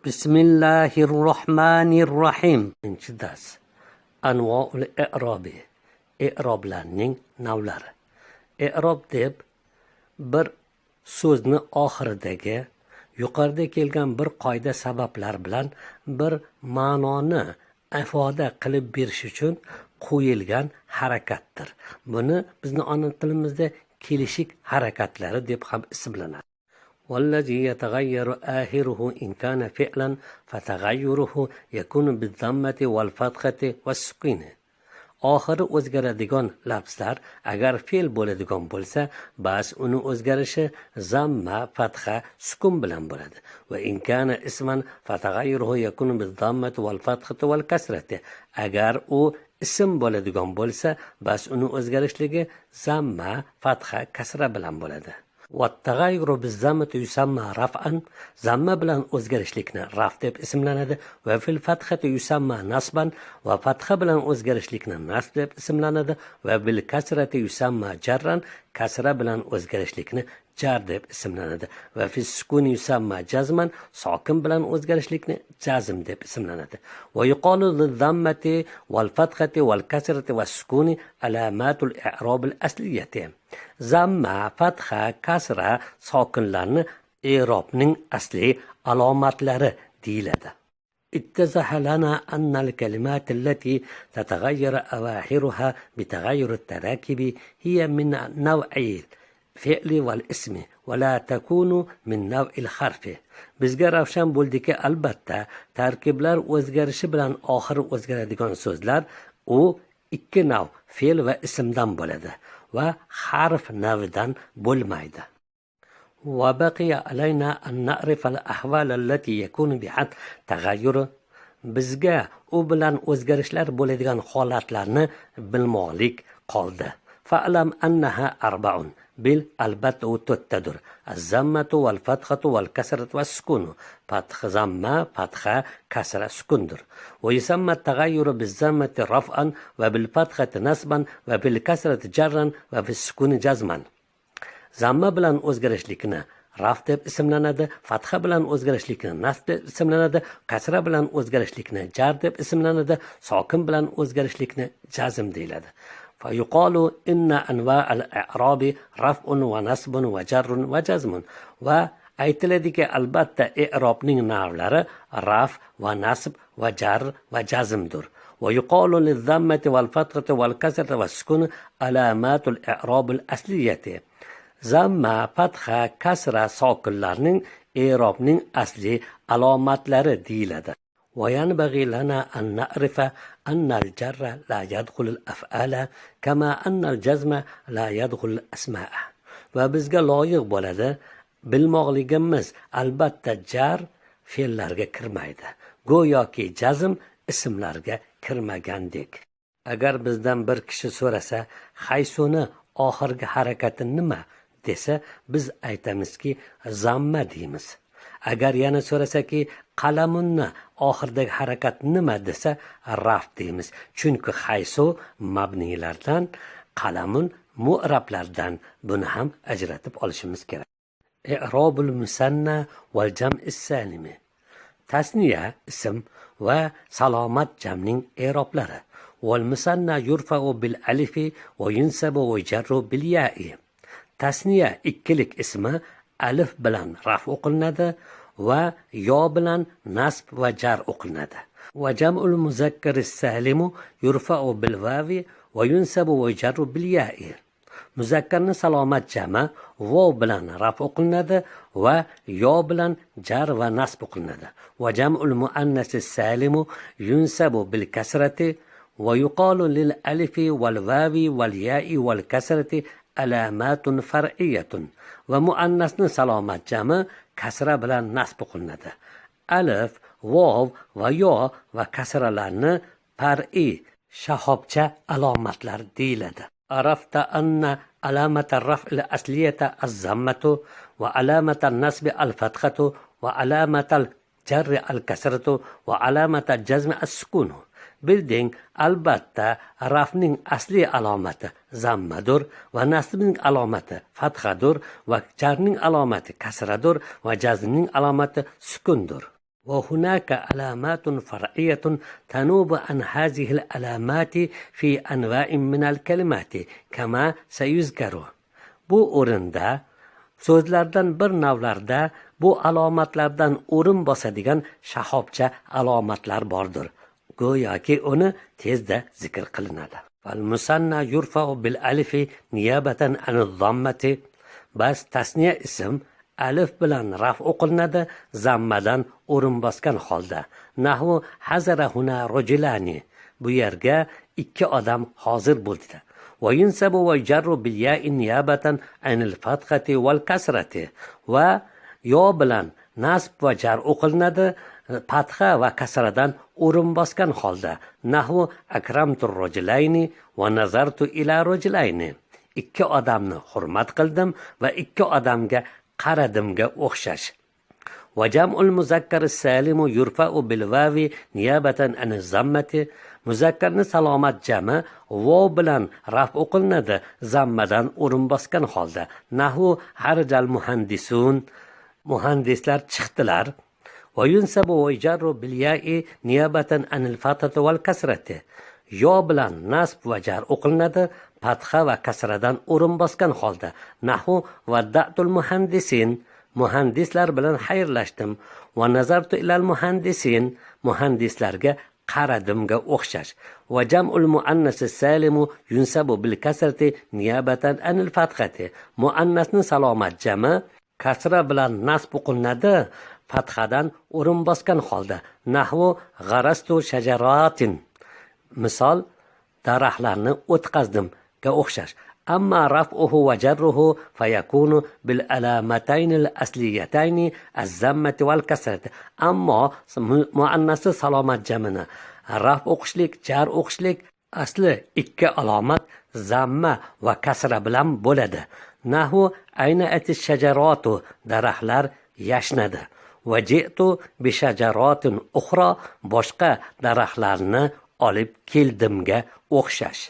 Bismillahirrohmanirrohim. Birinchi dars. Anvoul i'robi. I'roblarning navlari. I'rob deb bir so'zni oxiridagi yuqorida kelgan bir qoida sabablar bilan bir ma'noni ifoda qilib berish uchun qo'yilgan harakatdir. Buni bizni ona tilimizda kelishik harakatlari deb ham ismlanadi. والذي يتغير آخره إن كان فعلا فتغيره يكون بالضمة والفتحة والسكون. oxiri o'zgaradigan lafzlar agar fe'l bo'ladigan bo'lsa, bas uni o'zgarishi zamma, fatha, sukun bilan bo'ladi. Va in kana isman fataghayyuruhu yakunu biz-zammati wal-fathati wal-kasrati. Agar u ism bo'ladigan bo'lsa, bas uni o'zgarishligi zamma, fatha, kasra bilan bo'ladi. والتغير بالضمة يسمى رفعا. ضمة بلان o'zgarishlikni raf deb ismlanadi va fil fathati yusamma nasban va fatha bilan o'zgarishlikni nasb deb ismlanadi va bil kasrati yusamma jarran. Kasra bilan o'zgarishlikni jar deb ismlanadi va fis sukuni yusamma jazman. Sokin bilan o'zgarishlikni jazm deb ismlanadi. Va yuqalu lil-zammati wal-fathati wal-kasrati was-sukuni alamatul i'rob al-asliyati. Zamma, fatha, kasra sokinlarni i'robning asli alomatlari deyiladi. اتضح لنا أن الكلمات التي تتغير أواخرها بتغير التراكيب هي من نوع الفعل والاسم ولا تكون من نوع الحرف. bizga ravshan bo'ldiki, albatta tarkiblar o'zgarishi bilan oxiri o'zgaradigan so'zlar u ikki nav fe'l va ismdan bo'ladi va harf navidan bo'lmaydi. وبقي علينا أن نعرف الأحوال التي يكون بها تغير. bizga u bilan o'zgarishlar bo'ladigan holatlarni bilmoqlik qoldi. فاعلم أنها أربع. bil albatta u to'rttadir. Az-zammatu wal-fathatu wal-kasratu was-sukun. Fath, zamma, fatha, kasra, sukundir. Wa yusamma at-taghayyuru biz-zammati raf'an va bil-fathati nasban va bil-kasrati jarran va bis-sukuni jazman. Zamma bilan o'zgarishlikni raf deb ismlanadi, fatha bilan o'zgarishlikni nasb deb ismlanadi, kasra bilan o'zgarishlikni jar deb ismlanadi, sokin bilan o'zgarishlikni jazm deyiladi. فيقال إن أنواع الإعراب رفع ونصب وجر وجزم. va aytiladiki, albatta i'robning navlari raf va nasb va jar va jazmdir. ويقال للضمة والفتحة والكسرة والسكون علامات الإعراب الأصلية. zamma, fatha, kasra sokinlarning i'robning asli alomatlari deyiladi. وينبغي لنا أن نعرف أن الجر لا يدخل الأفعال كما أن الجزم لا يدخل الأسماء. va bizga loyiq bo'ladi bilmoqligimiz, albatta jar fe'llarga kirmaydi, go'yoki jazm ismlarga kirmagandek. Agar bizdan bir kishi so'rasa, haysuni oxirgi harakati nima desa, biz aytamizki zamma deymiz. Agar yana so'rasaki qalamunni oxirdagi harakat nima desa, raf deymiz. Chunki haysu mabnilardan, qalamun mu'rablardan. Buni ham ajratib olishimiz kerak. I'robul musanna wal jam'is salimi. Tasniya ism va salomat jamning i'roblari. Wal musanna yurfa'u bil alifi va yunsabu va jarru bil ya'i. Tasniya ikkilik ismi alif bilan raf o'qilinadi va yo bilan nasb va jar o'qilinadi. Va jam'ul muzakkar as-salimu yurfa'u bil vavi va yunsabu va jarru bil ya'i. Muzakkarni salomat jami vav bilan raf o'qilinadi va yo bilan jar va nasb o'qilinadi. Va jam'ul muannas as-salimu yunsabu bil kasrati va yuqalu lil alifi wal vavi wal ya'i wal kasrati alamatun far'iyatun. va muannasni salomat jami kasra bilan nasb qilinadi. Alif, vav va yo va kasralarni far'iy shahobcha alomatlar deyiladi. Arafta anna alamata raf'il asliyata az-zammatu va alamata nasbi al-fathatu va alamata jarri al-kasratu va alamata jazmi as-sukunu. Bilding, albatta rafning asli alomati zammadur va nasbning alomati fathadur va jarning alomati kasradur va jazmning alomati sukundur. وهناك علامات فرعية تنوب عن هذه العلامات في أنواع من الكلمات كما سيذكر. Bu o'rinda so'zlardan bir navlarda bu alomatlardan o'rin bosadigan shahobcha alomatlar bordir. Go'yoki uni tezda zikr qilinadi. Fal musanna yurfa'u bil alifi niyabatan an zammati. Bas tasniya ism alif bilan raf o'qilinadi, zammadan o'rin bosgan holda. Nahvu hazara huna rajulani. Bu yerga ikki odam hozir bo'ldi. Va yunsabu va jarru bil ya'i niyabatan anil fathati wal kasrati. Va yo bilan nasb va jar o'qilinadi, fatha va kasradan o'rin bosgan holda. Nahvu akramtur rajulayni va nazartu ila rajulayni. Ikki odamni hurmat qildim va ikki odamga qaradimga o'xshash. Va jam'ul muzakkar salimu yurfa'u bil vavi niyabatan an zammati. Muzakkarni salomat jami vav bilan raf o'qilinadi, zammadan o'rin bosgan holda. Nahvu harjal muhandisun. Muhandislar chiqdilar. Va yunsabu va jarru bil ya'i niyabatan anil fathati wal kasrati. Yo bilan nasb va jar o'qilinadi, fatha va kasradan o'rin bosgan holda. Nahvu vadda'tul muhandisin. Muhandislar bilan xayrlashdim. Va nazartu ilal muhandisin. Muhandislarga qaradimga o'xshash. Va jam'ul muannas salimu yunsabu bil kasrati niyabatan anil fathati. Muannasni salomat jami kasra bilan nasb o'qilinadi, fathadan o'rin bosgan holda. Nahvu g'arastu shajaratin. Misol daraxtlarni o'tqazdim ga o'xshash. Amma raf'uhu va jarruhu fayakunu bil alamatayn al asliyatayn az-zammati wal kasrati. Ammo muannasi salomat jamini raf o'qishlik, jar o'qishlik asli ikki alomat zamma va kasra bilan bo'ladi. Nahvu ayna atish shajaratu, daraxtlar yashnadi. Va ji'tu bi shajaratin ukhra, boshqa daraxtlarni olib keldimga o'xshash.